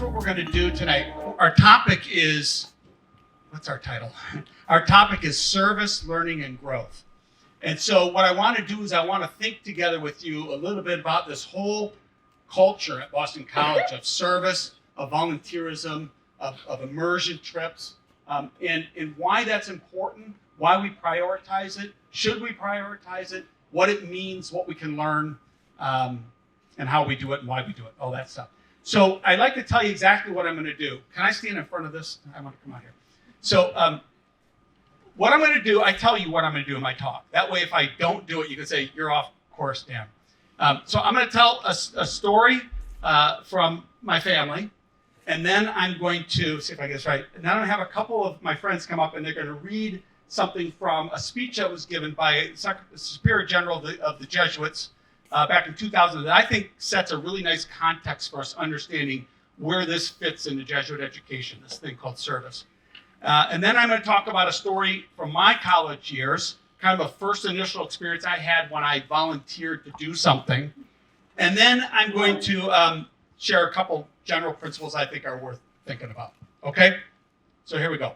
what we're going to do tonight. Our topic is, what's our title? Our topic is service, learning, and growth. And so what I want to do is I want to think together with you a little bit about this whole culture at Boston College of service, of volunteerism, of immersion trips, and why that's important, why we prioritize it, should we prioritize it, what it means, what we can learn, and how we do it and why we do it, all that stuff. So I'd like to tell you exactly what I'm going to do. Can I stand in front of this? I want to come out here. So what I'm going to do, I tell you what I'm going to do in my talk. That way, if I don't do it, you can say, you're off course, Dan. So I'm going to tell a story from my family, and then I'm going to, see if I get this right, and then I'm going to have a couple of my friends come up, and they're going to read something from a speech that was given by the Superior General of the Jesuits back in 2000 that I think sets a really nice context for us understanding where this fits into Jesuit education, this thing called service. And then I'm going to talk about a story from my college years, kind of a first initial experience I had when I volunteered to do something. And then I'm going to share a couple general principles I think are worth thinking about. Okay? So here we go.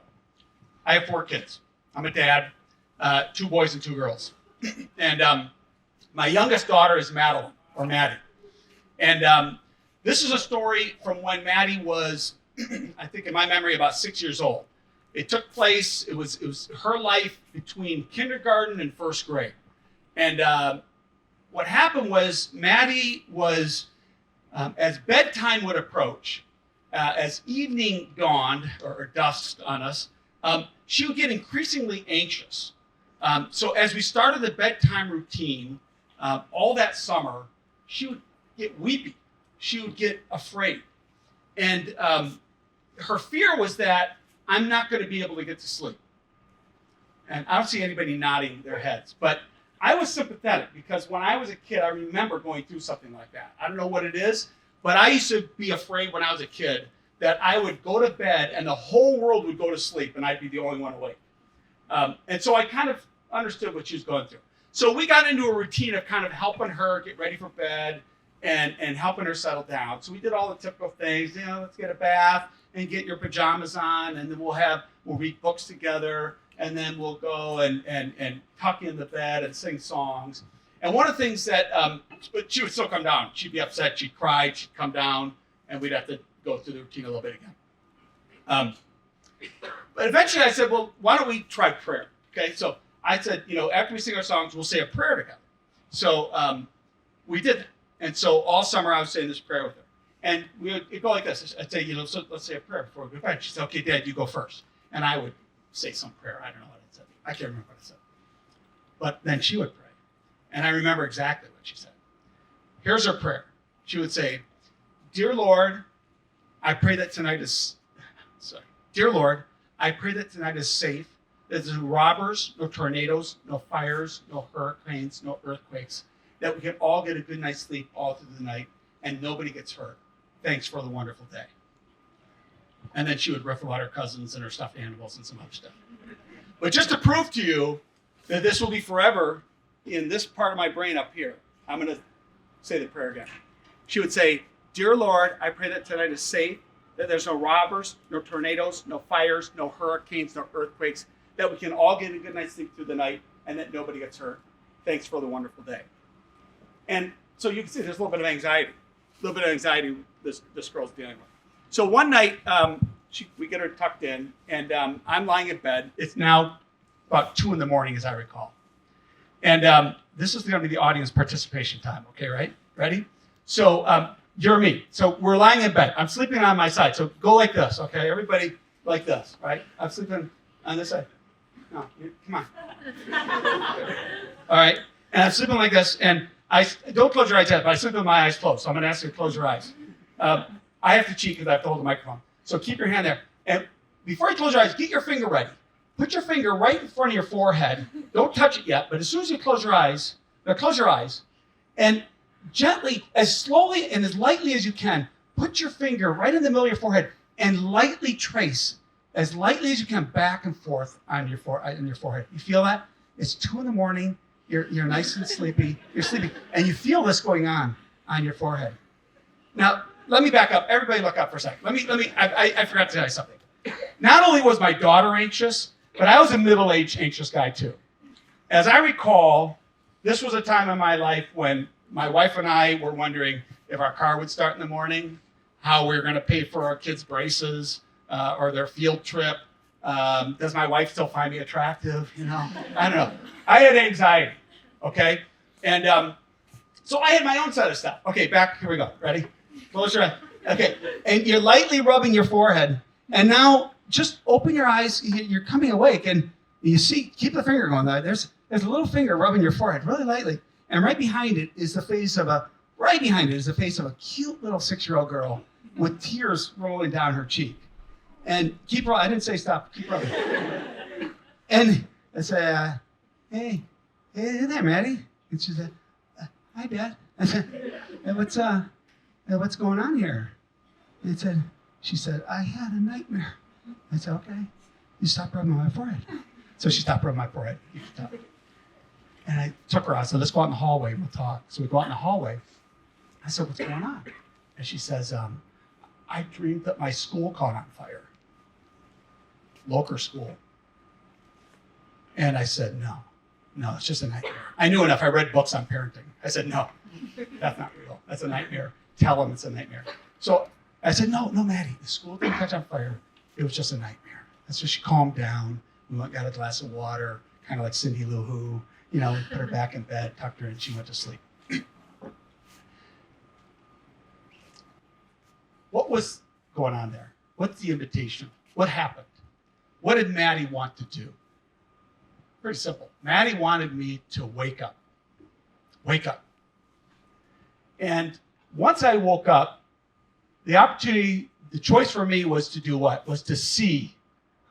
I have 4 kids. I'm a dad, 2 boys and 2 girls. And my youngest daughter is Madeline, or Maddie. And this is a story from when Maddie was, I think in my memory, about 6 years old. It took place, it was her life between kindergarten and first grade. And what happened was Maddie was, as bedtime would approach, as evening dawned, or dusked on us, she would get increasingly anxious. So as we started the bedtime routine, all that summer, she would get weepy. She would get afraid. And her fear was that I'm not going to be able to get to sleep. And I don't see anybody nodding their heads. But I was sympathetic because when I was a kid, I remember going through something like that. I don't know what it is, but I used to be afraid when I was a kid that I would go to bed and the whole world would go to sleep and I'd be the only one awake. And so I kind of understood what she was going through. So we got into a routine of kind of helping her get ready for bed and helping her settle down. So we did all the typical things, let's get a bath and get your pajamas on, and then we'll read books together, and then we'll go and tuck in the bed and sing songs. And one of the things that, but she would still come down. She'd be upset, she'd cry, she'd come down, and we'd have to go through the routine a little bit again. But eventually I said, well, why don't we try prayer? Okay, so I said, after we sing our songs, we'll say a prayer together. So we did that. And so all summer I was saying this prayer with her. And it'd go like this. I'd say, so let's say a prayer before we go to bed. She'd say, okay, Dad, you go first. And I would say some prayer. I don't know what it said. I can't remember what it said. But then she would pray. And I remember exactly what she said. Here's her prayer. She would say, Dear Lord, I pray that tonight is, Dear Lord, I pray that tonight is safe. That there's no robbers, no tornadoes, no fires, no hurricanes, no earthquakes. That we can all get a good night's sleep all through the night and nobody gets hurt. Thanks for the wonderful day. And then she would riff about her cousins and her stuffed animals and some other stuff. But just to prove to you that this will be forever in this part of my brain up here, I'm going to say the prayer again. She would say, Dear Lord, I pray that tonight is safe, that there's no robbers, no tornadoes, no fires, no hurricanes, no earthquakes, that we can all get a good night's sleep through the night and that nobody gets hurt. Thanks for the wonderful day. And so you can see there's a little bit of anxiety this girl's dealing with. So one night, we get her tucked in, and I'm lying in bed. It's now about 2 a.m, as I recall. And this is going to be the audience participation time, okay, right? Ready? So you're me. So we're lying in bed. I'm sleeping on my side. So go like this, okay? Everybody like this, right? I'm sleeping on this side. No, come on. All right? And I'm sleeping like this, and don't close your eyes yet, but I sleep with my eyes closed, so I'm going to ask you to close your eyes. I have to cheat because I have to hold the microphone. So keep your hand there. And before you close your eyes, get your finger ready. Put your finger right in front of your forehead. Don't touch it yet, but as soon as you close your eyes, and gently, as slowly and as lightly as you can, put your finger right in the middle of your forehead and lightly trace, as lightly as you can, back and forth on your forehead. You feel that? It's 2 a.m. You're nice and sleepy. You're sleeping, and you feel this going on your forehead. Now, let me back up. Everybody look up for a second. I forgot to tell you something. Not only was my daughter anxious, but I was a middle-aged anxious guy too. As I recall, this was a time in my life when my wife and I were wondering if our car would start in the morning, how we were going to pay for our kids' braces or their field trip. Does my wife still find me attractive? I don't know. I had anxiety, okay? And so I had my own set of stuff. Okay, here we go. Ready? Close your eyes. Okay, and you're lightly rubbing your forehead. And now just open your eyes. You're coming awake, and you see, keep the finger going. There's a little finger rubbing your forehead really lightly. And right behind it is the face of a cute little 6-year-old girl with tears rolling down her cheek. And keep rubbing. I didn't say stop. Keep rubbing. And I said, hey there, Maddie. And she said, hi, Dad. I said, hey, what's going on here? She said, I had a nightmare. I said, okay. You stop rubbing my forehead. So she stopped rubbing my forehead. And I took her out. I said, let's go out in the hallway and we'll talk. So we go out in the hallway. I said, what's going on? And she says, I dreamed that my school caught on fire. Local school. And I said, no, it's just a nightmare. I knew enough. I read books on parenting. I said, no, that's not real. That's a nightmare. Tell them it's a nightmare. So I said, no, Maddie, the school didn't catch on fire. It was just a nightmare. And so she calmed down. We went, got a glass of water, kind of like Cindy Lou Who. We put her back in bed, tucked her in, she went to sleep. What was going on there? What's the invitation? What happened? What did Maddie want to do? Pretty simple. Maddie wanted me to wake up. Wake up. And once I woke up, the choice for me was to do what? Was to see.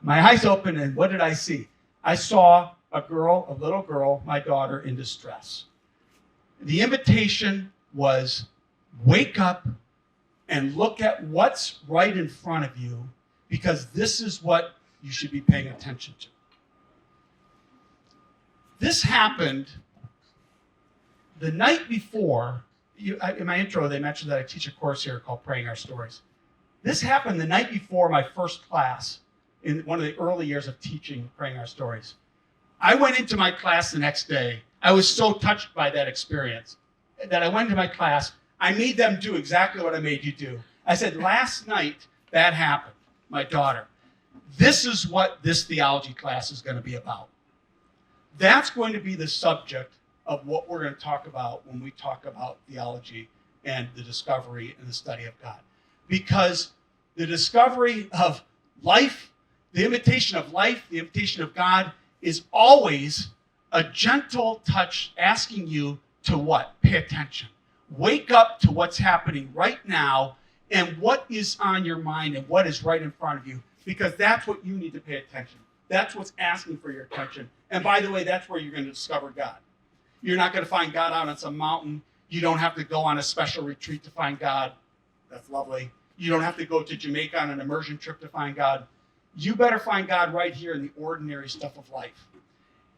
My eyes opened, and what did I see? I saw a little girl, my daughter, in distress. The invitation was wake up and look at what's right in front of you, because this is what you should be paying attention to. This happened the night before. In my intro, they mentioned that I teach a course here called Praying Our Stories. This happened the night before my first class in one of the early years of teaching Praying Our Stories. I went into my class the next day. I was so touched by that experience that I went into my class. I made them do exactly what I made you do. I said, last night that happened, my daughter. This is what this theology class is going to be about. That's going to be the subject of what we're going to talk about when we talk about theology and the discovery and the study of God. Because the discovery of life, the invitation of life, the invitation of God is always a gentle touch asking you to what? Pay attention. Wake up to what's happening right now and what is on your mind and what is right in front of you, because that's what you need to pay attention. That's what's asking for your attention. And by the way, that's where you're going to discover God. You're not going to find God out on some mountain. You don't have to go on a special retreat to find God. That's lovely. You don't have to go to Jamaica on an immersion trip to find God. You better find God right here in the ordinary stuff of life.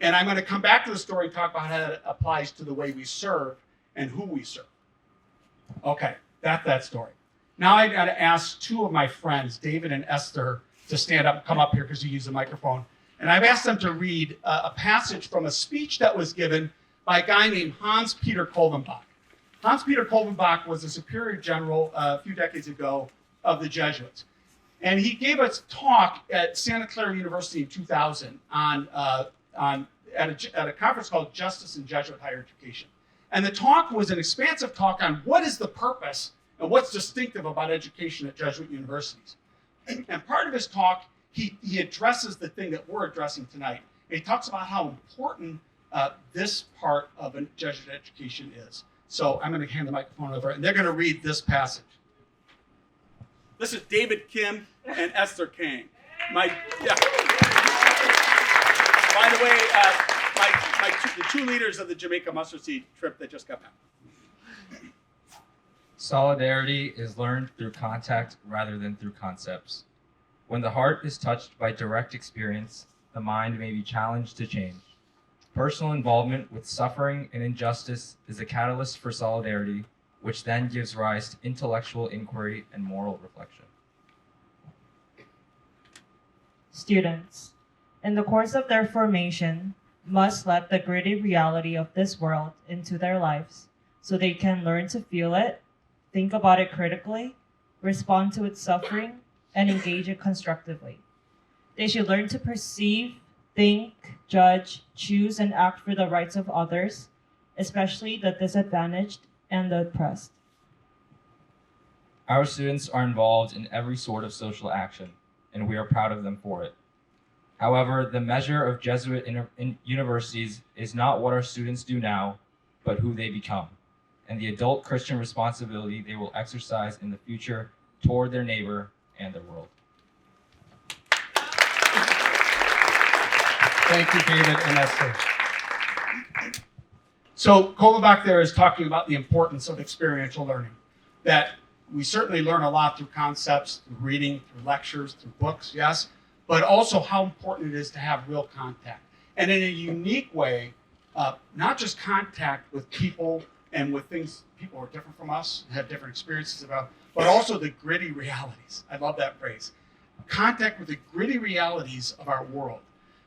And I'm going to come back to the story and talk about how that applies to the way we serve and who we serve. Okay, that's that story. Now I got to ask two of my friends, David and Esther, to stand up and come up here because you use the microphone. And I've asked them to read a passage from a speech that was given by a guy named Hans Peter Kolvenbach. Hans Peter Kolvenbach was a superior general a few decades ago of the Jesuits. And he gave a talk at Santa Clara University in 2000 at a conference called Justice in Jesuit Higher Education. And the talk was an expansive talk on what is the purpose and what's distinctive about education at Jesuit universities. And part of his talk, he addresses the thing that we're addressing tonight. And he talks about how important this part of a Jesuit education is. So I'm going to hand the microphone over, and they're going to read this passage. This is David Kim and Esther Kang. By the way, the two leaders of the Jamaica mustard seed trip that just got back. Solidarity is learned through contact rather than through concepts. When the heart is touched by direct experience, the mind may be challenged to change. Personal involvement with suffering and injustice is a catalyst for solidarity, which then gives rise to intellectual inquiry and moral reflection. Students, in the course of their formation, must let the gritty reality of this world into their lives so they can learn to feel it, think about it critically, respond to its suffering, and engage it constructively. They should learn to perceive, think, judge, choose, and act for the rights of others, especially the disadvantaged and the oppressed. Our students are involved in every sort of social action, and we are proud of them for it. However, the measure of Jesuit universities is not what our students do now, but who they become, and the adult Christian responsibility they will exercise in the future toward their neighbor and the world. Thank you, David and Esther. So Kolobach there is talking about the importance of experiential learning, that we certainly learn a lot through concepts, through reading, through lectures, through books, yes, but also how important it is to have real contact. And in a unique way, not just contact with people and with things people who are different from us, have different experiences about, but also the gritty realities. I love that phrase. Contact with the gritty realities of our world,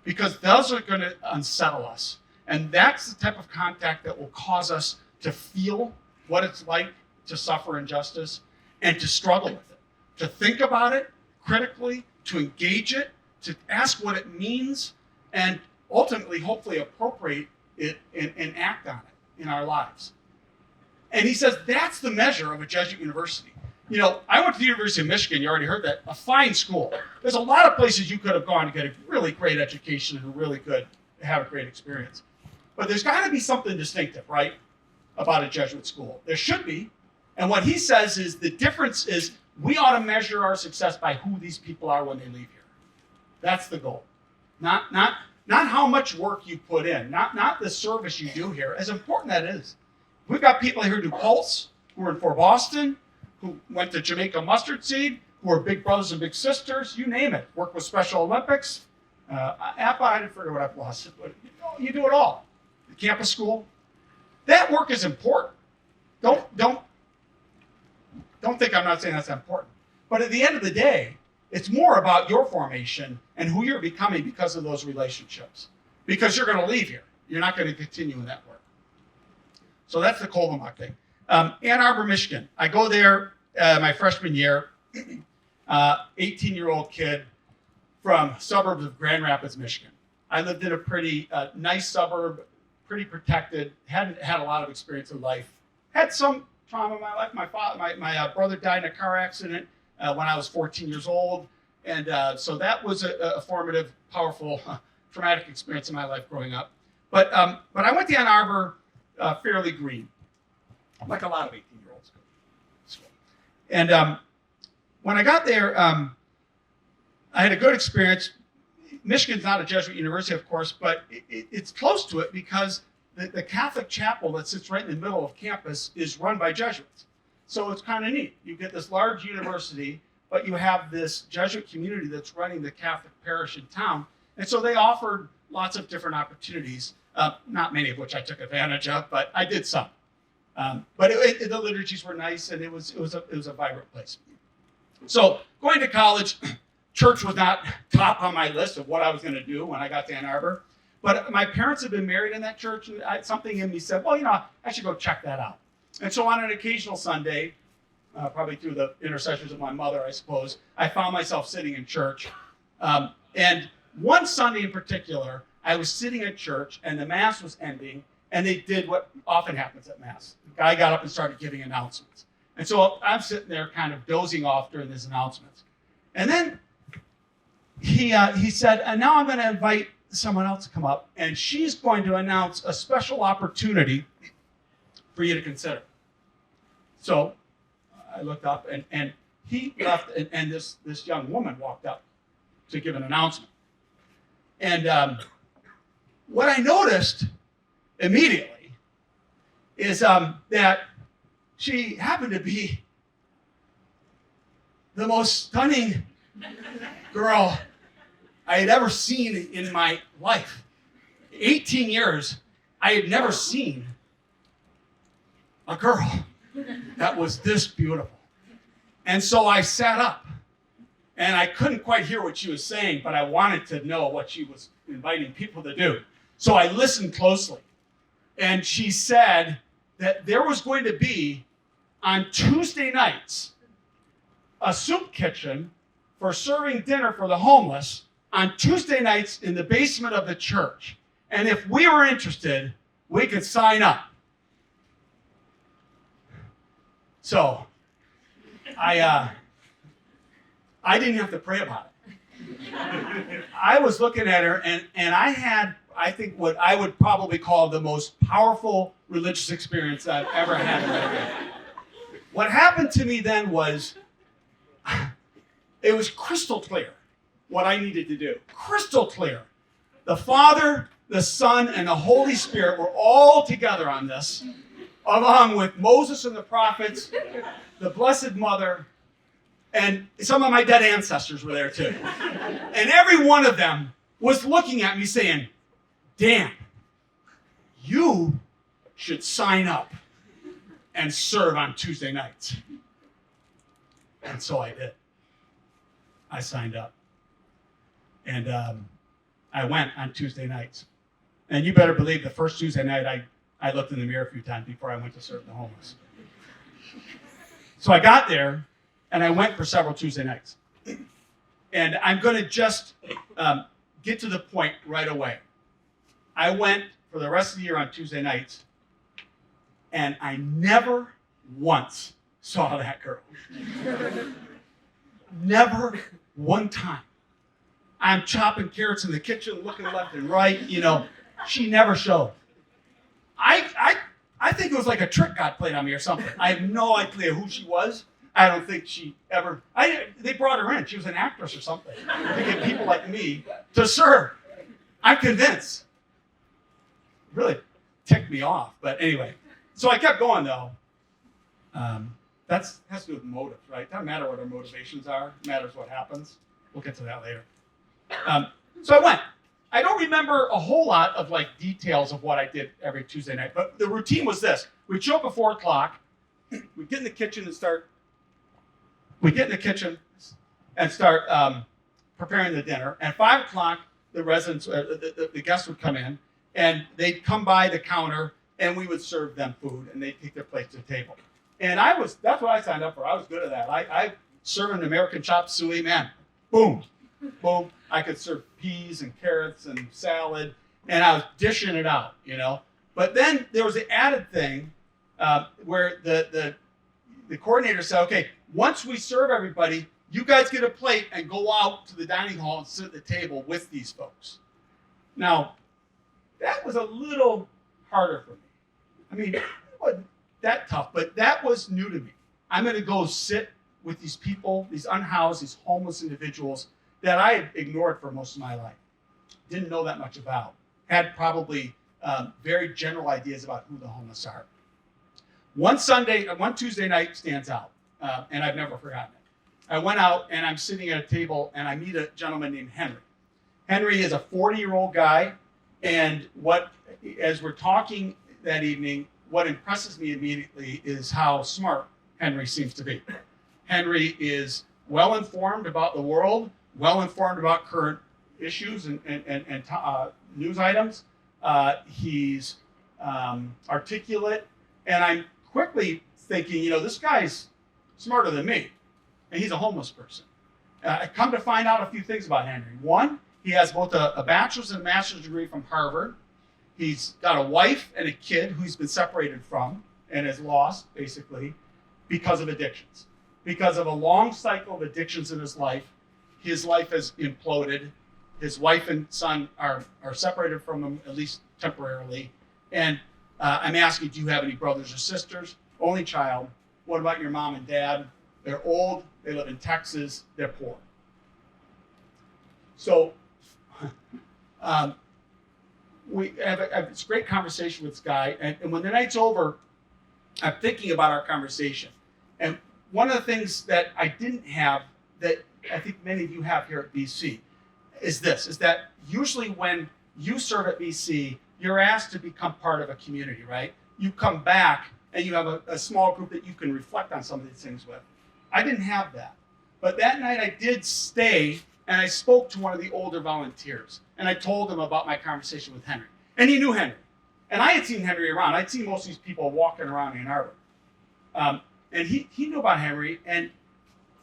because those are going to unsettle us. And that's the type of contact that will cause us to feel what it's like to suffer injustice and to struggle with it, to think about it critically, to engage it, to ask what it means, and ultimately, hopefully, appropriate it and act on it in our lives. And he says that's the measure of a Jesuit university. You know, I went to the University of Michigan, you already heard that, a fine school. There's a lot of places you could have gone to get a really great education and have a great experience. But there's got to be something distinctive, right, about a Jesuit school. There should be. And what he says is the difference is we ought to measure our success by who these people are when they leave here. That's the goal. Not how much work you put in, not the service you do here, as important that is. We've got people here who do Pulse, who are for Boston, who went to Jamaica Mustard Seed, who are big brothers and big sisters, you name it. Work with Special Olympics. APA, I didn't forget what I've lost, but you do it all. The campus school. That work is important. Don't think I'm not saying that's important. But at the end of the day, it's more about your formation and who you're becoming because of those relationships. Because you're going to leave here. You're not going to continue in that work. So that's the Kolomach thing. Ann Arbor, Michigan. I go there my freshman year, 18-year-old kid from suburbs of Grand Rapids, Michigan. I lived in a pretty nice suburb, pretty protected, hadn't had a lot of experience in life, had some trauma in my life. My brother died in a car accident when I was 14 years old. And so that was a formative, powerful, traumatic experience in my life growing up. But I went to Ann Arbor fairly green, like a lot of 18-year-olds go to school. And when I got there, I had a good experience. Michigan's not a Jesuit university, of course, but it's close to it because the Catholic chapel that sits right in the middle of campus is run by Jesuits. So it's kind of neat. You get this large university, but you have this Jesuit community that's running the Catholic parish in town. And so they offered lots of different opportunities, not many of which I took advantage of, but I did some. But the liturgies were nice, and it was a vibrant place. So going to college, church was not top on my list of what I was going to do when I got to Ann Arbor. But my parents had been married in that church, and something in me said, well, I should go check that out. And so on an occasional Sunday, probably through the intercessions of my mother, I suppose, I found myself sitting in church. And one Sunday in particular, I was sitting at church, and the Mass was ending, and they did what often happens at Mass. The guy got up and started giving announcements. And so I'm sitting there kind of dozing off during his announcements. And then he said, and now I'm going to invite someone else to come up, and she's going to announce a special opportunity for you to consider. So I looked up, and he left, and this young woman walked up to give an announcement. And what I noticed immediately is that she happened to be the most stunning girl I had ever seen in my life. 18 years, I had never seen a girl that was this beautiful. And so I sat up, and I couldn't quite hear what she was saying, but I wanted to know what she was inviting people to do. So I listened closely. And she said that there was going to be, on Tuesday nights, a soup kitchen for serving dinner for the homeless on Tuesday nights in the basement of the church. And if we were interested, we could sign up. So I didn't have to pray about it. I was looking at her, and I had, I think, what I would probably call the most powerful religious experience I've ever had in my life. What happened to me then was, it was crystal clear what I needed to do. Crystal clear. The Father, the Son, and the Holy Spirit were all together on this, along with Moses and the prophets, the Blessed Mother, and some of my dead ancestors were there too. And every one of them was looking at me saying, Dan, you should sign up and serve on Tuesday nights. And so I did. I signed up. And I went on Tuesday nights. And you better believe the first Tuesday night, I looked in the mirror a few times before I went to serve the homeless. So I got there, and I went for several Tuesday nights. And I'm going to just get to the point right away. I went for the rest of the year on Tuesday nights, and I never once saw that girl. Never one time. I'm chopping carrots in the kitchen, looking left and right, she never showed. I think it was like a trick God played on me or something. I have no idea who she was. I don't think she ever, they brought her in. She was an actress or something to get people like me to serve. I'm convinced. Really ticked me off. But anyway, so I kept going though. That has to do with motives, right? Doesn't matter what our motivations are. It matters what happens. We'll get to that later. So I went. I don't remember a whole lot of details of what I did every Tuesday night, but the routine was this. We'd show up at 4 o'clock. We'd get in the kitchen and start preparing the dinner. At 5 o'clock, the residents, the guests would come in, and they'd come by the counter, and we would serve them food, and they'd take their plates to the table. And that's what I signed up for. I was good at that. I served an American chop suey, man. Boom, boom. I could serve peas and carrots and salad, and I was dishing it out, But then there was an added thing where the coordinator said, okay, once we serve everybody, you guys get a plate and go out to the dining hall and sit at the table with these folks. Now, that was a little harder for me. I mean, it wasn't that tough, but that was new to me. I'm going to go sit with these people, these unhoused, these homeless individuals that I had ignored for most of my life. Didn't know that much about. Had probably very general ideas about who the homeless are. One Tuesday night stands out, and I've never forgotten it. I went out, and I'm sitting at a table, and I meet a gentleman named Henry. Henry is a 40-year-old guy, and as we're talking that evening, what impresses me immediately is how smart Henry seems to be. Henry is well-informed about the world, well-informed about current issues and news items. He's articulate, and I'm quickly thinking, this guy's smarter than me, and he's a homeless person. I come to find out a few things about Henry. One, he has both a bachelor's and a master's degree from Harvard. He's got a wife and a kid who he's been separated from and has lost, basically, because of addictions. Because of a long cycle of addictions in his life has imploded. His wife and son are separated from him, at least temporarily. And I'm asking, do you have any brothers or sisters? Only child. What about your mom and dad? They're old. They live in Texas. They're poor. So we have this great conversation with this guy. And when the night's over, I'm thinking about our conversation. And one of the things that I didn't have that I think many of you have here at BC is that usually when you serve at BC, you're asked to become part of a community, right? You come back and you have a small group that you can reflect on some of these things with. I didn't have that. But that night I did stay, and I spoke to one of the older volunteers, and I told him about my conversation with Henry. And he knew Henry. And I had seen Henry around. I'd seen most of these people walking around Ann Arbor. And he knew about Henry, and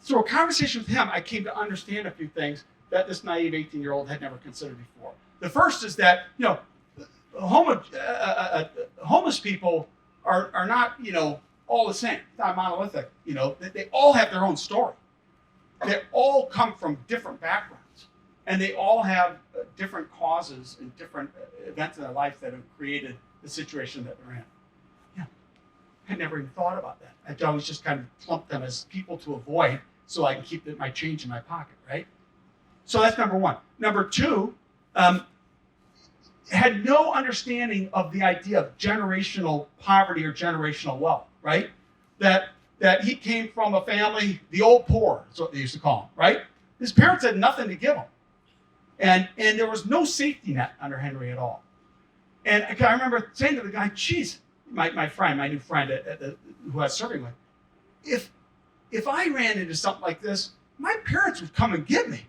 through a conversation with him, I came to understand a few things that this naive 18-year-old had never considered before. The first is that, homeless people are not, all the same. It's not monolithic. They all have their own story. They all come from different backgrounds, and they all have different causes and different events in their life that have created the situation that they're in. Yeah, I never even thought about that. I always just kind of clumped them as people to avoid so I can keep my change in my pocket, right? So that's number one. Number two, had no understanding of the idea of generational poverty or generational wealth, right? That he came from a family, the old poor, is what they used to call him, right? His parents had nothing to give him. And there was no safety net under Henry at all. And I remember saying to the guy, geez, my new friend who I was serving with, if I ran into something like this, my parents would come and get me.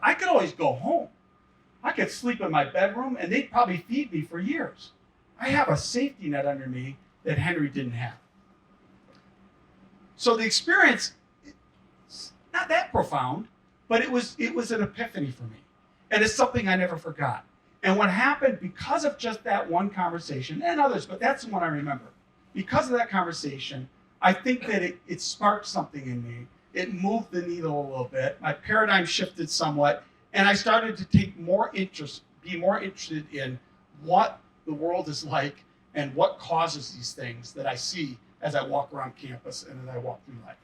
I could always go home. I could sleep in my bedroom, and they'd probably feed me for years. I have a safety net under me that Henry didn't have. So the experience, it's not that profound, but it was an epiphany for me. And it's something I never forgot. And what happened because of just that one conversation, and others, but that's the one I remember. Because of that conversation, I think that it sparked something in me. It moved the needle a little bit. My paradigm shifted somewhat, and I started to be more interested in what the world is like and what causes these things that I see as I walk around campus and as I walk through life.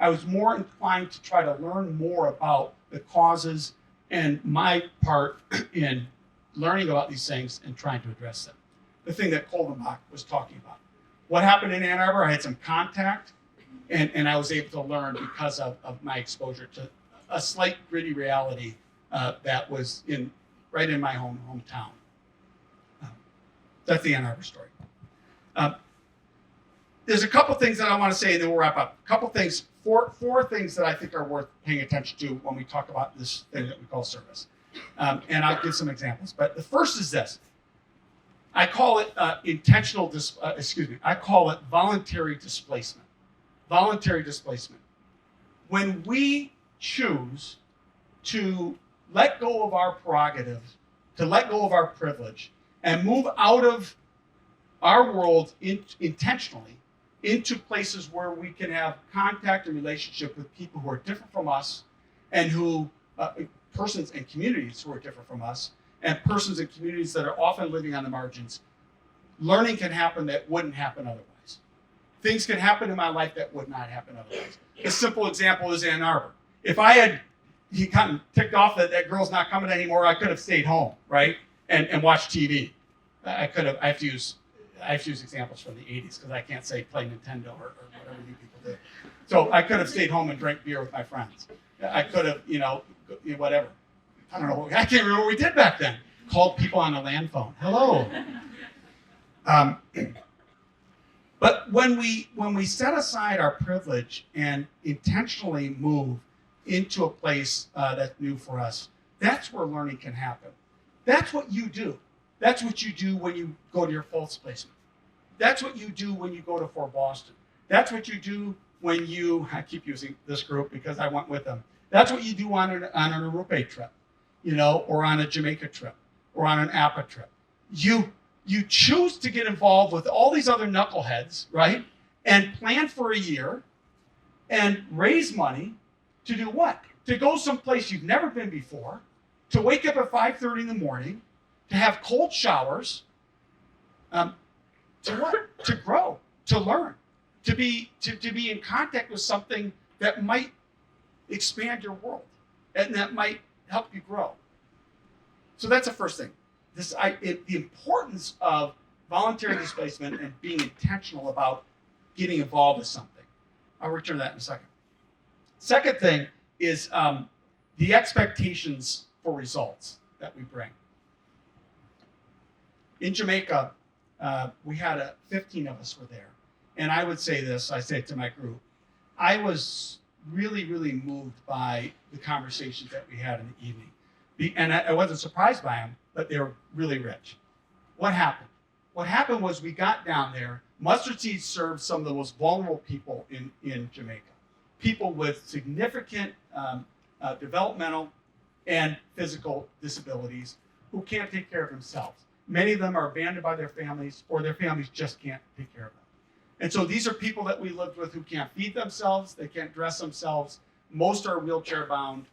I was more inclined to try to learn more about the causes and my part in learning about these things and trying to address them. The thing that Koldenbach was talking about. What happened in Ann Arbor, I had some contact, and I was able to learn because of my exposure to a slight gritty reality that was right in my hometown. That's the Ann Arbor story. There's a couple things that I want to say, and then we'll wrap up. A couple things, four things that I think are worth paying attention to when we talk about this thing that we call service. And I'll give some examples. But the first is this. I call it I call it voluntary displacement. Voluntary displacement. When we choose to let go of our prerogatives, to let go of our privilege, and move out of our world intentionally into places where we can have contact and relationship with people who are different from us, and persons and communities who are different from us, and persons and communities that are often living on the margins, learning can happen that wouldn't happen otherwise. Things can happen in my life that would not happen otherwise. A simple example is Ann Arbor. If he kind of ticked off that girl's not coming anymore, I could have stayed home, right, and watched TV. I have to use examples from the 80s because I can't say play Nintendo or whatever you people do. So I could have stayed home and drank beer with my friends. I could have, whatever. I don't know. I can't remember what we did back then. Called people on a land phone. Hello. But when we set aside our privilege and intentionally move into a place that's new for us, that's where learning can happen. That's what you do. That's what you do when you go to your false placement. That's what you do when you go to Fort Boston. That's what you do when I keep using this group because I went with them. That's what you do on an Arupe trip, or on a Jamaica trip, or on an APA trip. You choose to get involved with all these other knuckleheads, right? And plan for a year and raise money to do what? To go someplace you've never been before, to wake up at 5:30 in the morning, to have cold showers, to what? To grow, to learn, to be in contact with something that might expand your world and that might help you grow. So that's the first thing. The importance of voluntary displacement and being intentional about getting involved with something. I'll return to that in a second. Second thing is the expectations for results that we bring. In Jamaica, we had 15 of us were there. And I would say this, I say it to my group, I was really, really moved by the conversations that we had in the evening. And I wasn't surprised by them, but they were really rich. What happened? What happened was we got down there. Mustard Seed served some of the most vulnerable people in Jamaica. People with significant developmental and physical disabilities who can't take care of themselves. Many of them are abandoned by their families, or their families just can't take care of them. And so these are people that we lived with who can't feed themselves, they can't dress themselves. Most are wheelchair bound,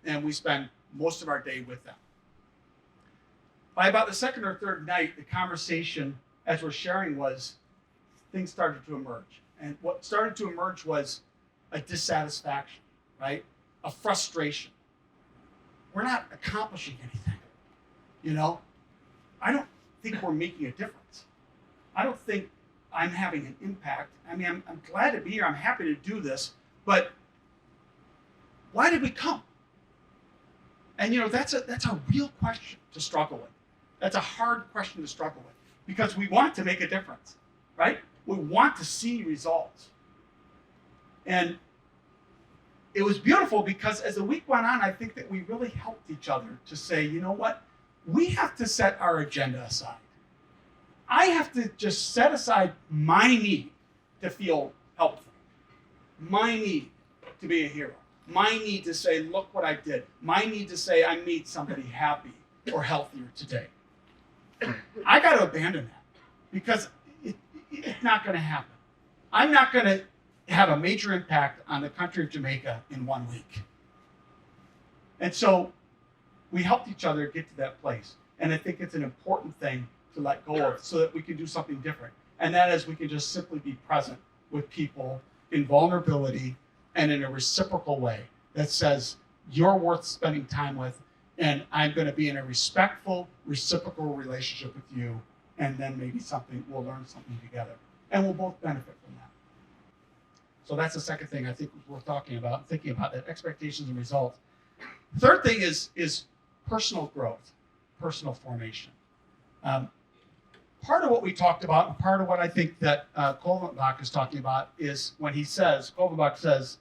and we spend most of our day with them. By about the second or third night, the conversation, as we're sharing, was things started to emerge. And what started to emerge was a dissatisfaction, right? A frustration. We're not accomplishing anything. You know, I don't think we're making a difference. I don't think I'm having an impact. I mean, I'm glad to be here. I'm happy to do this. But why did we come? And, you know, that's a real question to struggle with. That's a hard question to struggle with because we want to make a difference, right? We want to see results. And it was beautiful because as the week went on, I think that we really helped each other to say, you know what? We have to set our agenda aside. I have to just set aside my need to feel helpful, my need to be a hero, my need to say, look what I did, my need to say I made somebody happy or healthier today. I got to abandon that because it's not going to happen. I'm not going to have a major impact on the country of Jamaica in 1 week. And so we helped each other get to that place. And I think it's an important thing to let go of so that we can do something different. And that is we can just simply be present with people in vulnerability and in a reciprocal way that says, you're worth spending time with, and I'm going to be in a respectful, reciprocal relationship with you, and then maybe we'll learn something together. And we'll both benefit from that. So that's the second thing I think we're talking about, thinking about that, expectations and results. Third thing is personal growth, personal formation. Part of what we talked about, and part of what I think that Kolvenbach is talking about is when Kolvenbach says,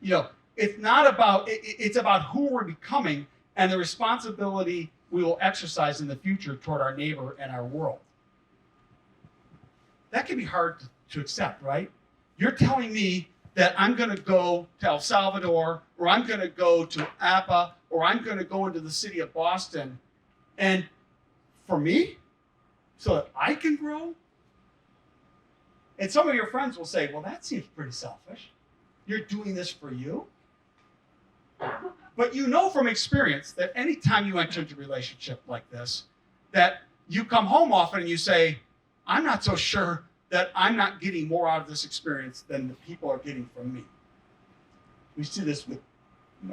you know, it's not about, it's about who we're becoming and the responsibility we will exercise in the future toward our neighbor and our world. That can be hard to accept, right? You're telling me that I'm going to go to El Salvador, or I'm going to go to APA, or I'm going to go into the city of Boston, and for me, so that I can grow? And some of your friends will say, well, that seems pretty selfish. You're doing this for you? But you know from experience that anytime you enter into a relationship like this, that you come home often and you say, I'm not so sure that I'm not getting more out of this experience than the people are getting from me. We see this with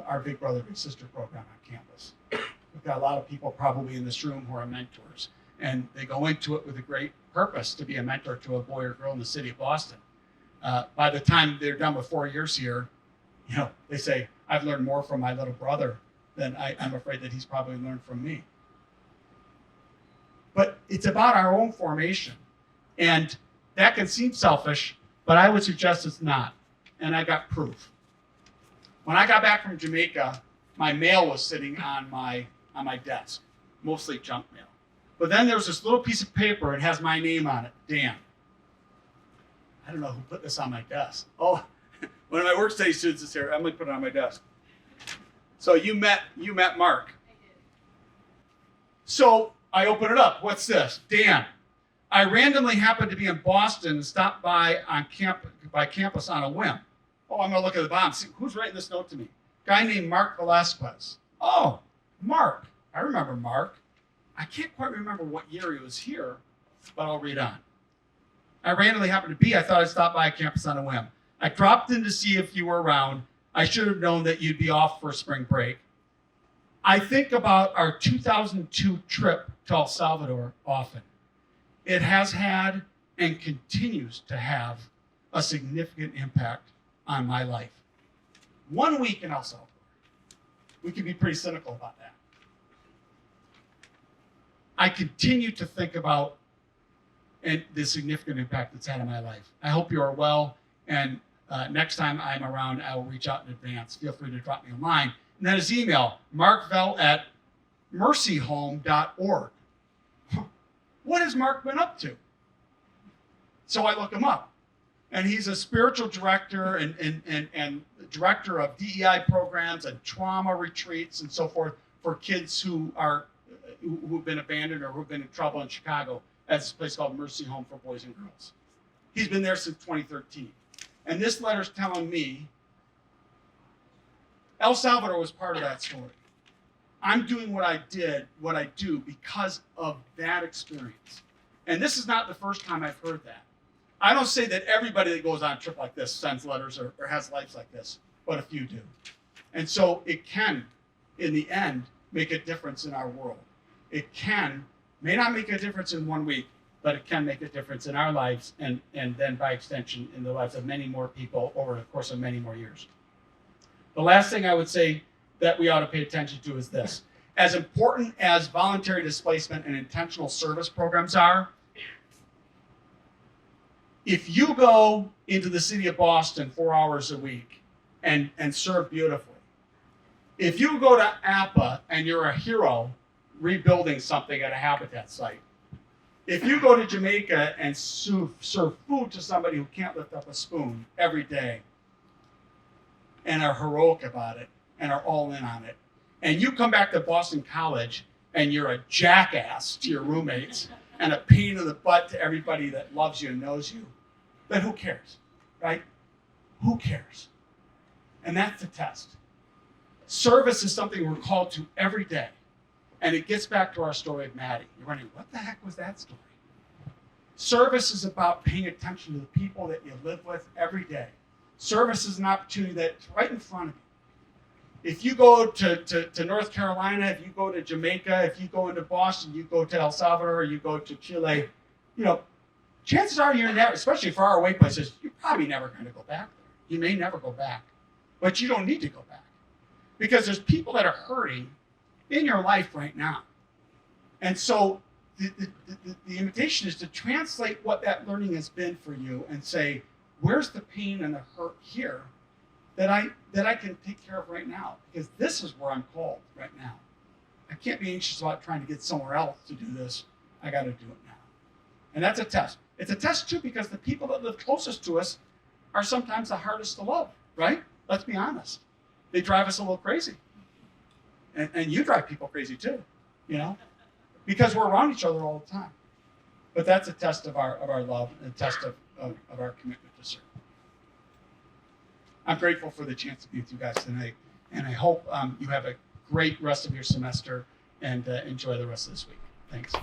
our Big Brother, Big Sister program on campus. We've got a lot of people probably in this room who are mentors, and they go into it with a great purpose to be a mentor to a boy or girl in the city of Boston. By the time they're done with 4 years here, you know, they say, I've learned more from my little brother than I'm afraid that he's probably learned from me. But it's about our own formation. And that can seem selfish, but I would suggest it's not. And I got proof. When I got back from Jamaica, my mail was sitting on my desk, mostly junk mail. But then there was this little piece of paper, it has my name on it, Dan. I don't know who put this on my desk. Oh, one of my work study students is here. Emily put it on my desk. So you met Mark. I did. So I open it up. What's this? Dan. I randomly happened to be in Boston and stopped by campus on a whim. Oh, I'm going to look at the bottom. See, who's writing this note to me? Guy named Mark Velasquez. Oh, Mark. I remember Mark. I can't quite remember what year he was here, but I'll read on. I randomly happened to be. I thought I'd stop by a campus on a whim. I dropped in to see if you were around. I should have known that you'd be off for spring break. I think about our 2002 trip to El Salvador often. It has had and continues to have a significant impact on my life. 1 week in El Salvador. We can be pretty cynical about that. I continue to think about the significant impact it's had on my life. I hope you are well, and next time I'm around, I will reach out in advance. Feel free to drop me a line. And then his email, markvell@mercyhome.org. What has Mark been up to? So I look him up. And he's a spiritual director and director of DEI programs and trauma retreats and so forth for kids who've been abandoned or who've been in trouble in Chicago at this place called Mercy Home for Boys and Girls. He's been there since 2013. And this letter's telling me El Salvador was part of that story. I'm doing what I do because of that experience. And this is not the first time I've heard that. I don't say that everybody that goes on a trip like this sends letters or has lives like this, but a few do. And so it can, in the end, make a difference in our world. It may not make a difference in 1 week, but it can make a difference in our lives and then by extension in the lives of many more people over the course of many more years. The last thing I would say that we ought to pay attention to is this. As important as voluntary displacement and intentional service programs are, if you go into the city of Boston 4 hours a week and serve beautifully, if you go to APA and you're a hero rebuilding something at a habitat site, if you go to Jamaica and serve food to somebody who can't lift up a spoon every day and are heroic about it and are all in on it, and you come back to Boston College and you're a jackass to your roommates and a pain in the butt to everybody that loves you and knows you, then who cares, right? Who cares? And that's the test. Service is something we're called to every day. And it gets back to our story of Maddie. You're wondering, what the heck was that story? Service is about paying attention to the people that you live with every day. Service is an opportunity that's right in front of you. If you go to North Carolina, if you go to Jamaica, if you go into Boston, you go to El Salvador, you go to Chile, chances are you're never, especially far away places, you're probably never going to go back there. You may never go back, but you don't need to go back because there's people that are hurting in your life right now. And so the invitation is to translate what that learning has been for you and say, where's the pain and the hurt here that I can take care of right now? Because this is where I'm called right now. I can't be anxious about trying to get somewhere else to do this. I got to do it now. And that's a test. It's a test too because the people that live closest to us are sometimes the hardest to love, right? Let's be honest. They drive us a little crazy. And you drive people crazy too, because we're around each other all the time. But that's a test of our love and a test of our commitment to serve. I'm grateful for the chance to be with you guys tonight, and I hope you have a great rest of your semester and enjoy the rest of this week. Thanks.